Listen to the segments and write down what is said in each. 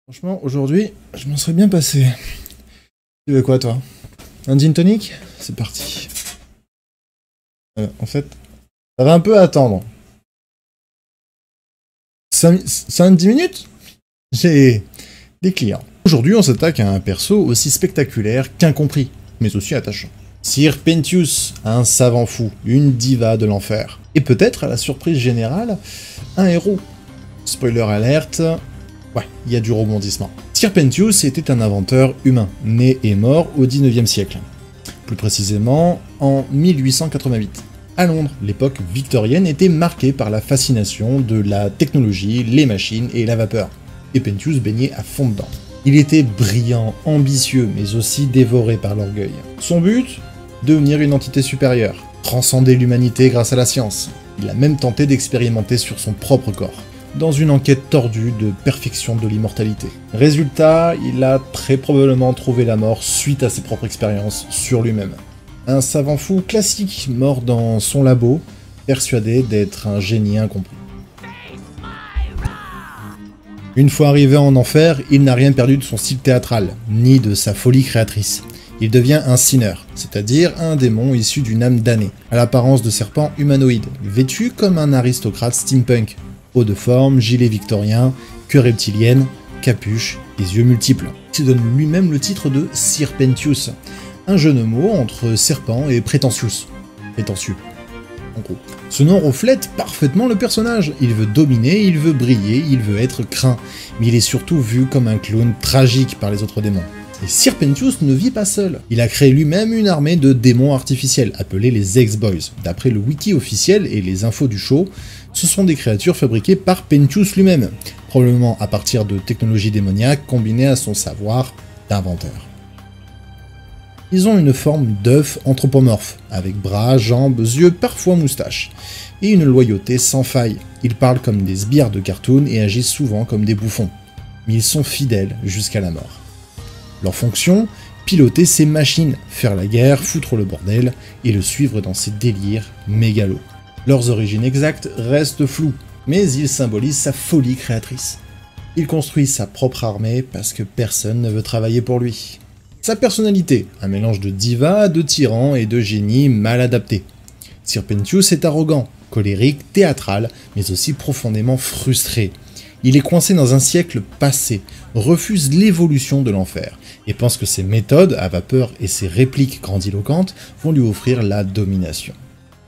Franchement, aujourd'hui, je m'en serais bien passé. Tu veux quoi, toi? Un gin tonic? C'est parti. En fait, ça va un peu attendre. 5-10 minutes? J'ai des clients. Aujourd'hui, on s'attaque à un perso aussi spectaculaire qu'incompris, mais aussi attachant. Sir Pentious, un savant fou, une diva de l'enfer. Et peut-être, à la surprise générale, un héros. Spoiler alerte, ouais, il y a du rebondissement. Sir Pentious était un inventeur humain, né et mort au 19e siècle. Plus précisément, en 1888. À Londres, l'époque victorienne était marquée par la fascination de la technologie, les machines et la vapeur. Et Pentious baignait à fond dedans. Il était brillant, ambitieux, mais aussi dévoré par l'orgueil. Son but? Devenir une entité supérieure, transcender l'humanité grâce à la science. Il a même tenté d'expérimenter sur son propre corps, dans une enquête tordue de perfection de l'immortalité. Résultat, il a très probablement trouvé la mort suite à ses propres expériences sur lui-même. Un savant fou classique, mort dans son labo, persuadé d'être un génie incompris. Une fois arrivé en enfer, il n'a rien perdu de son style théâtral, ni de sa folie créatrice. Il devient un sinner, c'est-à-dire un démon issu d'une âme damnée, à l'apparence de serpent humanoïde, vêtu comme un aristocrate steampunk, haut de forme, gilet victorien, queue reptilienne, capuche et yeux multiples. Il se donne lui-même le titre de Sir Pentious, un jeu de mots entre serpent et prétentious. Prétentieux, en gros. Ce nom reflète parfaitement le personnage. Il veut dominer, il veut briller, il veut être craint, mais il est surtout vu comme un clown tragique par les autres démons. Et Sir Pentious ne vit pas seul. Il a créé lui-même une armée de démons artificiels, appelés les X-Boys. D'après le wiki officiel et les infos du show, ce sont des créatures fabriquées par Pentious lui-même, probablement à partir de technologies démoniaques combinées à son savoir d'inventeur. Ils ont une forme d'œuf anthropomorphe, avec bras, jambes, yeux, parfois moustaches, et une loyauté sans faille. Ils parlent comme des sbires de cartoon et agissent souvent comme des bouffons. Mais ils sont fidèles jusqu'à la mort. Leur fonction, piloter ces machines, faire la guerre, foutre le bordel, et le suivre dans ses délires mégalos. Leurs origines exactes restent floues, mais ils symbolisent sa folie créatrice. Il construit sa propre armée parce que personne ne veut travailler pour lui. Sa personnalité, un mélange de diva, de tyran et de génie mal adapté. Sir Pentious est arrogant, colérique, théâtral, mais aussi profondément frustré. Il est coincé dans un siècle passé, refuse l'évolution de l'enfer, et pense que ses méthodes à vapeur et ses répliques grandiloquentes vont lui offrir la domination.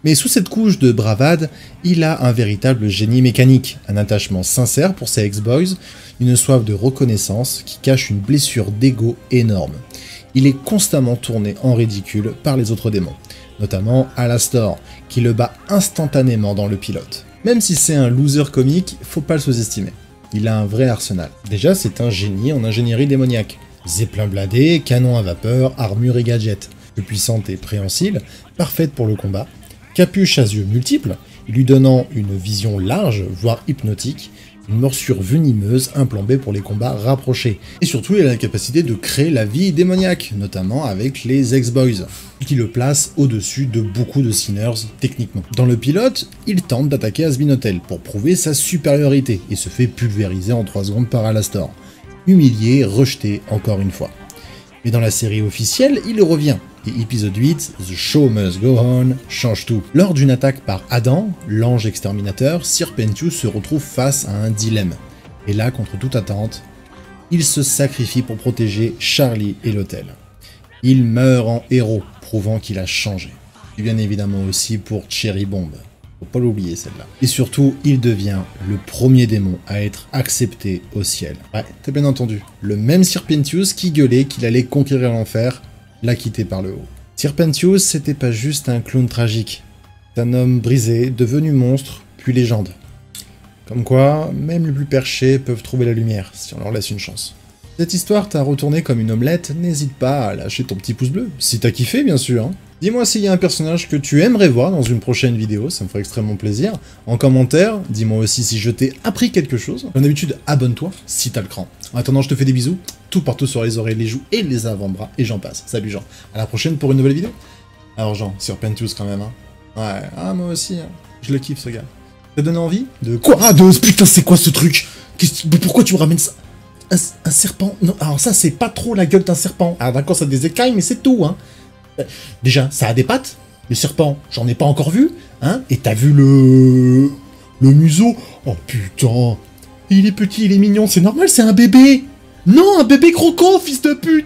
Mais sous cette couche de bravade, il a un véritable génie mécanique, un attachement sincère pour ses ex-boys, une soif de reconnaissance qui cache une blessure d'ego énorme. Il est constamment tourné en ridicule par les autres démons, notamment Alastor, qui le bat instantanément dans le pilote. Même si c'est un loser comique, faut pas le sous-estimer. Il a un vrai arsenal. Déjà, c'est un génie en ingénierie démoniaque. Zeppelin blindé, canon à vapeur, armure et gadgets. Plus puissante et préhensile, parfaite pour le combat. Capuche à yeux multiples, lui donnant une vision large, voire hypnotique. Une morsure venimeuse implombée pour les combats rapprochés. Et surtout, il a la capacité de créer la vie démoniaque, notamment avec les X-Boys, qui le placent au-dessus de beaucoup de sinners techniquement. Dans le pilote, il tente d'attaquer Hazbin Hotel pour prouver sa supériorité, et se fait pulvériser en 3 secondes par Alastor. Humilié, rejeté encore une fois. Mais dans la série officielle, il revient. Et épisode 8, The Show Must Go On, change tout. Lors d'une attaque par Adam, l'ange exterminateur, Sir Pentious se retrouve face à un dilemme. Et là, contre toute attente, il se sacrifie pour protéger Charlie et l'hôtel. Il meurt en héros, prouvant qu'il a changé. Et bien évidemment aussi pour Cherry Bomb. Faut pas l'oublier celle-là. Et surtout, il devient le premier démon à être accepté au ciel. Ouais, t'as bien entendu. Le même Sir Pentious qui gueulait qu'il allait conquérir l'enfer, l'a quitté par le haut. Sir Pentious, c'était pas juste un clown tragique. C'est un homme brisé, devenu monstre, puis légende. Comme quoi, même les plus perchés peuvent trouver la lumière, si on leur laisse une chance. Cette histoire t'a retourné comme une omelette, n'hésite pas à lâcher ton petit pouce bleu, si t'as kiffé bien sûr. Hein. Dis-moi s'il y a un personnage que tu aimerais voir dans une prochaine vidéo, ça me ferait extrêmement plaisir. En commentaire, dis-moi aussi si je t'ai appris quelque chose. Comme d'habitude, abonne-toi si t'as le cran. En attendant, je te fais des bisous, tout partout sur les oreilles, les joues et les avant-bras, et j'en passe. Salut Jean, à la prochaine pour une nouvelle vidéo. Alors Jean, Sir Pentious quand même, hein. Ouais, ah moi aussi, hein. Je le kiffe ce gars. T'as donné envie de quoi? Ah, putain, c'est quoi ce truc? Pourquoi tu me ramènes ça? Un serpent? Non, alors ça, c'est pas trop la gueule d'un serpent. Alors d'accord, ça a des écailles, mais c'est tout, hein. Déjà, ça a des pattes. Le serpent, j'en ai pas encore vu, hein. Et t'as vu le museau? Oh putain, il est petit, il est mignon, c'est normal, c'est un bébé. Non, un bébé croco, fils de pute.